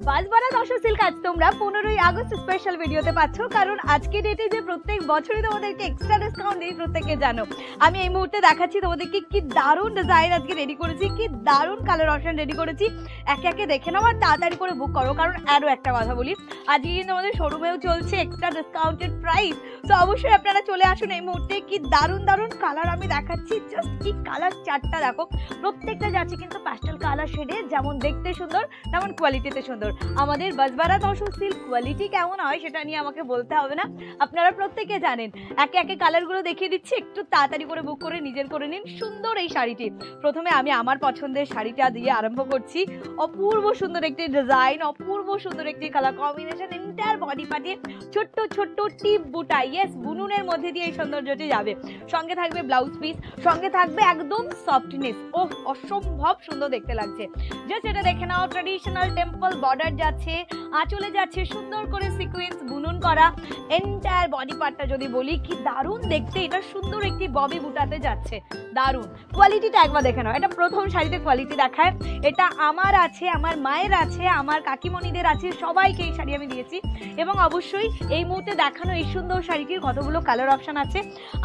বাজবারা দশ সিল্ক আজ তোমরা 15ই আগস্ট স্পেশাল ভিডিওতে পাচ্ছ, কারণ আজকে ডেটে যে প্রত্যেক বছরই তোমাদেরকে এক্সট্রা ডিসকাউন্ট দিই প্রত্যেককে জানো। আমি এই মুহূর্তে দেখাচ্ছি তোমাদেরকে কি দারুণ ডিজাইন আজকে রেডি করেছি, কি দারুণ কালার অপশন রেডি করেছি। একে একে দেখে নাও আর তাড়াতাড়ি করে বুক করো, কারণ আরও একটা কথা বলি, আজকে কিন্তু আমাদের শোরুমেও চলছে এক্সট্রা ডিসকাউন্টেড প্রাইস। তো অবশ্যই আপনারা চলে আসুন এই মুহূর্তে। কি দারুণ দারুণ কালার আমি দেখাচ্ছি, জাস্ট কি কালার চারটা দেখো, প্রত্যেকটা যাচ্ছে কিন্তু প্যাস্টেল কালার শেডে, যেমন দেখতে সুন্দর তেমন কোয়ালিটিতে সুন্দর। আমাদের বাজবারা দশ সিল্ক কোয়ালিটি কেমন হয় সেটা নিয়ে আমাকে বলতে হবে না, আপনারা প্রত্যেকে জানেন। একে একে কালারগুলো দেখিয়ে দিচ্ছি, একটু তাড়াতাড়ি করে বুক করে নিজের করে নিন সুন্দর এই শাড়িটি। প্রথমে আমি আমার পছন্দের শাড়িটা দিয়ে আরম্ভ করছি। অপূর্ব সুন্দর একটি ডিজাইন, অপূর্ব সুন্দর একটি কালার কম্বিনেশন, এন্টায়ার বডি পার্টে ছোট্ট ছোট্ট টিপ বুটা, ইয়েস বুনুনের মধ্যে দিয়ে এই সৌন্দর্যটি যাবে। সঙ্গে থাকবে ব্লাউজ পিস, সঙ্গে থাকবে একদম সফটনেস। ওহ, অসম্ভব সুন্দর দেখতে লাগছে। জাস্ট এটা দেখে নাও, ট্র্যাডিশনাল টেম্পল বর্ডার যাচ্ছে, আঁচলে যাচ্ছে সুন্দর করে সিকোয়েন্স বুনুন করা। এন্টায়ার বডি পার্টটা যদি বলি কি দারুণ দেখতে, এটা সুন্দর একটি ববি বুটাতে যাচ্ছে, দারুণ। কোয়ালিটিটা একবার দেখে নাও, এটা প্রথম শাড়িতে কোয়ালিটি দেখায়। এটা আমার আছে, আমার মায়ের আছে, আমার কাকিমণিদের আছে, সবাইকে এই শাড়ি আমি দিয়েছি। এবং অবশ্যই এই মুহূর্তে দেখানো এই সুন্দর শাড়িটির কতগুলো কালার অপশন আছে।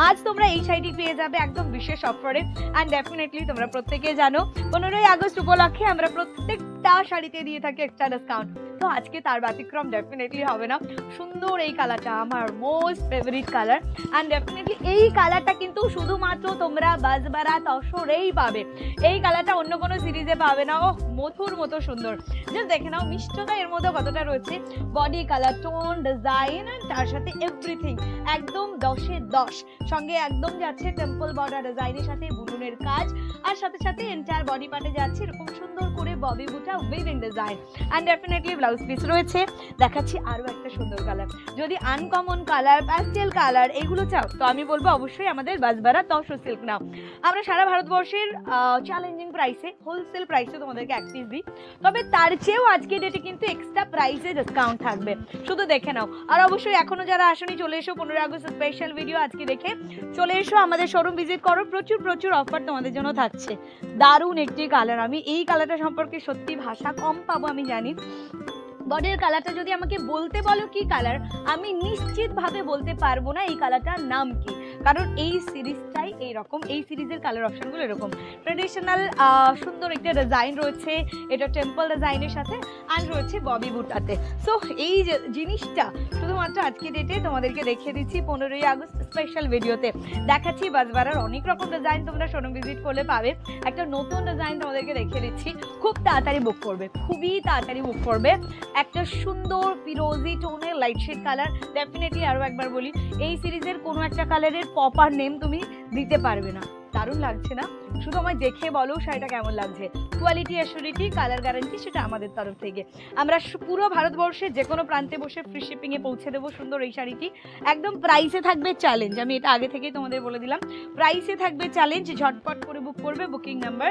আজ তোমরা এই শাড়িটি পেয়ে যাবে একদম বিশেষ অফারে। অ্যান্ড ডেফিনেটলি তোমরা প্রত্যেকে জানো 15ই আগস্ট উপলক্ষে আমরা প্রত্যেকটা শাড়িতে দিয়ে থাকি এক্সট্রা ডিসকাউন্ট। তো আজকে তার ব্যতিক্রম ডেফিনেটলি হবে না। সুন্দর এই কালারটা আমার most favourite colour. And definitely এই কালারটা কিন্তু শুধুমাত্র তোমরা বাজবারা তসরেই পাবে। এই কালারটা অন্য কোনো সিরিজে পাবে না। ও মধুর মতো সুন্দর, জাস্ট দেখে নাও মিষ্টতা এর মধ্যে কতটা রয়েছে। বডি কালার, টোন, ডিজাইন, তার সাথে এভরিথিং একদম 10-এ 10। সঙ্গে একদম যাচ্ছে টেম্পল বর্ডার ডিজাইনের সাথে বুনুনের কাজ, আর সাথে সাথে এন্টায়ার বডি পার্টে যাচ্ছে এরকম সুন্দর করে ববি বুটা weaving design. And definitely blouse piece রয়েছে। দেখাচ্ছি আরও একটা সুন্দর কালার। যদি আনকমন কালার, প্যাস্টেল কালার এগুলো চাও তো আমি বলবো অবশ্যই আমাদের বাজবারা তসর সিল্ক নাও। আমরা সারা ভারতবর্ষের চ্যালেঞ্জিং প্রাইসে, হোলসেল প্রাইসে তোমাদেরকে এক পিস দিই, তবে তার চেয়েও আজকে ডেটে কিন্তু এক্সট্রা প্রাইসে ডিসকাউন্ট থাকবে, শুধু দেখে নাও। আর অবশ্যই এখনো যারা আসেনি চলে এসো, 15 আগস্ট স্পেশাল ভিডিও আজকে দেখে চলে এসো, আমাদের শোরুম ভিজিট করো, প্রচুর প্রচুর অফার তোমাদের জন্য থাকছে। দারুণ একটি কালার, আমি এই কালারটা সম্পর্কে সত্যি ভাষা কম পাবো আমি জানি। বডির কালারটা যদি আমাকে বলতে বলো কি কালার, আমি নিশ্চিতভাবে বলতে পারবো না এই কালারটার নাম কি, কারণ এই সিরিজটাই এইরকম, এই সিরিজের কালার অপশনগুলো এরকম। ট্রেডিশনাল সুন্দর একটা ডিজাইন রয়েছে, এটা টেম্পল ডিজাইনের সাথে, আর রয়েছে ববি বুটাতে। সো এই জিনিসটা শুধুমাত্র আজকে ডেটে তোমাদেরকে দেখিয়ে দিচ্ছি 15ই আগস্ট স্পেশাল ভিডিওতে। দেখাচ্ছি বাজবারার অনেক রকম ডিজাইন তোমরা শোরুম ভিজিট করলে পাবে। একটা নতুন ডিজাইন তোমাদেরকে দেখিয়ে দিচ্ছি, খুব তাড়াতাড়ি বুক করবে, খুবই তাড়াতাড়ি বুক করবে। একটা সুন্দর ফিরোজি টোনের লাইট শেড কালার। ডেফিনেটলি আরও একবার বলি, এই সিরিজের কোনো একটা কালারের প্রপার নেম তুমি দিতে পারবে না। দারুণ লাগছে না? শুধু আমায় দেখে বলো শাড়িটা কেমন লাগছে। কোয়ালিটি অ্যাসিউরিটি, কালার গ্যারান্টি সেটা আমাদের তরফ থেকে। আমরা পুরো ভারতবর্ষে যে কোনো প্রান্তে বসে ফ্রি শিপিংয়ে পৌঁছে দেবো সুন্দর এই শাড়িটি। একদম প্রাইসে থাকবে চ্যালেঞ্জ, আমি এটা আগে থেকেই তোমাদের বলে দিলাম, প্রাইসে থাকবে চ্যালেঞ্জ। ঝটপট করে বুক করবে। বুকিং নাম্বার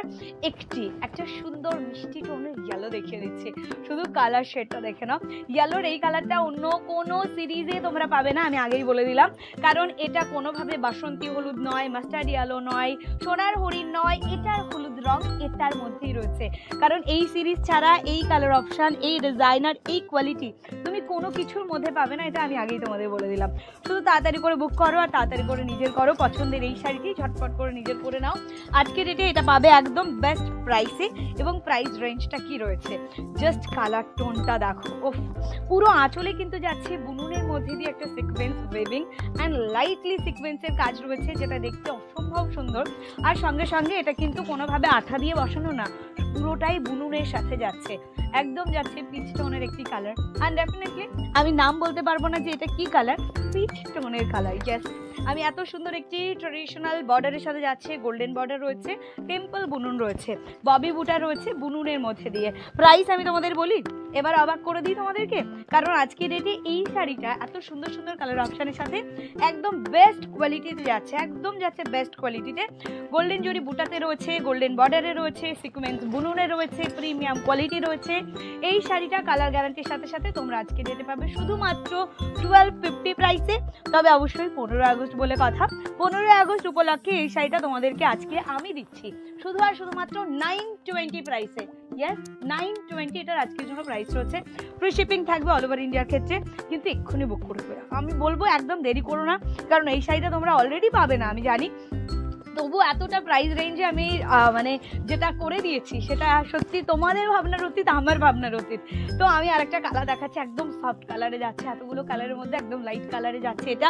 একটা সুন্দর মিষ্টি টোনের ইয়েলো দেখিয়ে দিচ্ছে, শুধু কালার শেডটা দেখে নাও। ইয়েলোর এই কালারটা অন্য কোনো সিরিজে তোমরা পাবে না, আমি আগেই বলে দিলাম, কারণ এটা কোনোভাবে বাসন্তী হলুদ নয়, মাস্টার্ড ইয়েলো নয়, সোনার হরিণ নয়, এটার হলুদ রং এটার মধ্যেই রয়েছে। কারণ এই সিরিজ ছাড়া এই কালার অপশন, এই ডিজাইনার, এই কোয়ালিটি তুমি কোনো কিছুর মধ্যে পাবে না, এটা আমি আগেই তোমাদের বলে দিলাম। শুধু তাড়াতাড়ি করে বুক করো আর তাড়াতাড়ি করে নিজের করো পছন্দের এই শাড়িটি, ঝটপট করে নিজের করে নাও। আজকে ডেটে এটা পাবে একদম বেস্ট প্রাইসে। এবং প্রাইস রেঞ্জটা কি রয়েছে, জাস্ট কালার টোনটা দেখো। ওফ, পুরো আঁচলে কিন্তু যাচ্ছে বুনুনের মধ্যে দিয়ে একটা সিকোয়েন্স ওয়েভিং অ্যান্ড লাইটলি সিকোয়েন্সের কাজ রয়েছে, যেটা দেখতে অসম্ভব সুন্দর। আর সঙ্গে সঙ্গে এটা কিন্তু কোনোভাবে আঠা দিয়ে বসানো না, পুরোটাই বুনুনের সাথে যাচ্ছে, একদম যাচ্ছে পিচ টোনের একটি কালার। অ্যান্ড ডেফিনেটলি আমি নাম বলতে পারবো না যে এটা কি কালার, পিচ টোনের কালার। ইয়েস, আমি এত সুন্দর একটি ট্রেডিশনাল বর্ডারের সাথে যাচ্ছে, গোল্ডেন বর্ডার রয়েছে, টেম্পল বুনুন রয়েছে, ববি বুটা রয়েছে বুনুনের মধ্যে দিয়ে। প্রাইস আমি তোমাদের বলি, এবার অবাক করে দিই তোমাদেরকে, কারণ আজকে ডেটে এই শাড়িটা এত সুন্দর সুন্দর কালার অপশানের সাথে একদম বেস্ট কোয়ালিটিতে যাচ্ছে, একদম যাচ্ছে বেস্ট কোয়ালিটিতে। গোল্ডেন জরি বুটাতে রয়েছে, গোল্ডেন বর্ডারে রয়েছে, সিকোয়েন্স বুনুনে রয়েছে, প্রিমিয়াম কোয়ালিটি রয়েছে। এই শাড়িটা কালার গ্যারান্টির সাথে সাথে তোমরা আজকে ডেটে পাবে শুধুমাত্র 1250 প্রাইসে। তবে অবশ্যই 15 আগস্ট আগস্ট বলে কথা, 15ই আগস্ট উপলক্ষে এই শাড়িটা তোমাদেরকে আজকে আমি দিচ্ছি শুধু আর শুধুমাত্র 920 প্রাইসে। ইয়েস, 920 এটার আজকের জন্য প্রাইস রয়েছে। ফ্রি শিপিং থাকবে অল ওভার ইন্ডিয়ার ক্ষেত্রে, কিন্তু এক্ষুনি বুক করবে। আমি বলবো একদম দেরি করো না, কারণ এই শাড়িটা তোমরা অলরেডি পাবে না আমি জানি, তবু এতটা প্রাইস রেঞ্জে আমি মানে যেটা করে দিয়েছি সেটা সত্যি তোমাদের ভাবনার অতীত, আমার ভাবনার অতীত। তো আমি আরেকটা কালার দেখাচ্ছি, একদম সফট কালারে যাচ্ছে, এতগুলো কালারের মধ্যে একদম লাইট কালারে যাচ্ছে। এটা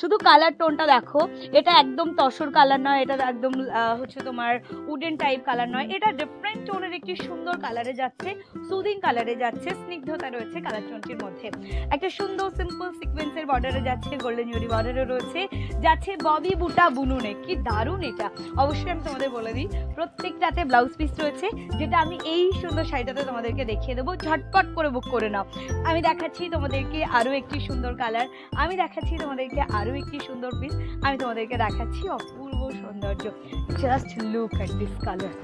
শুধু কালার টোনটা দেখো, এটা একদম তসর কালার নয়, এটা একদম হচ্ছে তোমার উডেন টাইপ কালার নয়, এটা ডিফারেন্ট টোনের একটি সুন্দর কালারে যাচ্ছে, সুদিং কালারে যাচ্ছে, স্নিগ্ধতা রয়েছে কালার টোনটির মধ্যে। একটা সুন্দর সিম্পল সিকোয়েন্সের বর্ডারে যাচ্ছে, গোল্ডেন জরি বর্ডারে রয়েছে, যাচ্ছে ববি বুটা বুনুনে। কি দারুণ এটা! অবশ্যই আমি তোমাদের বলে দিই, প্রত্যেকটাতে ব্লাউজ পিস রয়েছে, যেটা আমি এই সুন্দর শাড়িটাতে তোমাদেরকে দেখিয়ে দেবো। ঝটপট করে বুক করে নাও। আমি দেখাচ্ছি তোমাদেরকে আরও একটি সুন্দর কালার, আমি দেখাচ্ছি তোমাদেরকে আরও একটি সুন্দর পিস, আমি তোমাদেরকে দেখাচ্ছি অপূর্ব সৌন্দর্য। Just look at this colour.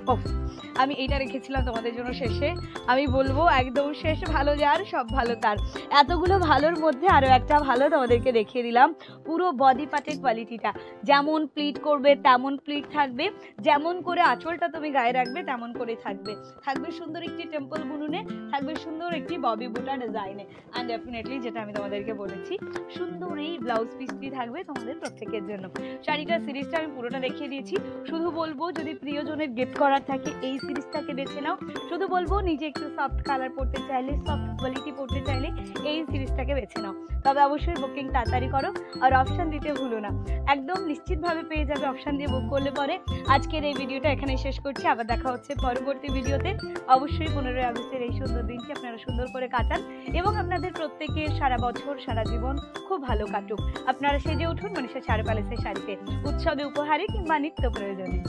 আমি এইটা রেখেছিলাম তোমাদের জন্য শেষে, আমি বলবো একদম শেষ ভালো যার সব ভালো তার। এতগুলো ভালোর মধ্যে আরও একটা ভালো তোমাদেরকে দেখিয়ে দিলাম। পুরো বডি পার্টের কোয়ালিটিটা, যেমন প্লিট করবে তেমন প্লিট থাকবে, যেমন করে আঁচলটা তুমি গায়ে রাখবে তেমন করে থাকবে। থাকবে সুন্দর একটি টেম্পল বুনুনে, থাকবে সুন্দর একটি ববি বুটা ডিজাইনে, অ্যান্ড ডেফিনেটলি যেটা আমি তোমাদেরকে বলেছি, সুন্দর এই ব্লাউজ পিসটি থাকবে তোমাদের প্রত্যেকের জন্য। শাড়িটার সিরিজটা আমি পুরোটা দেখিয়ে দিয়েছি। শুধু বলবো যদি প্রিয়জনের গিফট করার থাকে এই সিরিজটাকে বেছে নাও। শুধু বলবো নিজে একটু সফট কালার পড়তে চাইলে, সফট কোয়ালিটি পড়তে চাইলে এই সিরিজটাকে বেছে নাও। তবে অবশ্যই বুকিং তাড়াতাড়ি করো, আর অপশান দিতে ভুলো না, একদম নিশ্চিতভাবে পেয়ে যাবে অপশান দিয়ে বুক করলে পরে। আজকের এই ভিডিওটা এখানে শেষ করছি, আবার দেখা হচ্ছে পরবর্তী ভিডিওতে। অবশ্যই 15ই আগস্টের এই সুন্দর দিনটি আপনারা সুন্দর করে কাটান, এবং আপনাদের প্রত্যেকের সারা বছর সারা জীবন খুব ভালো কাটুক। আপনারা সেজে উঠুন মনীষা শাড়ি প্যালেসের শাড়িতে, উৎসবে উপহারে কিংবা নিত্য প্রয়োজনে।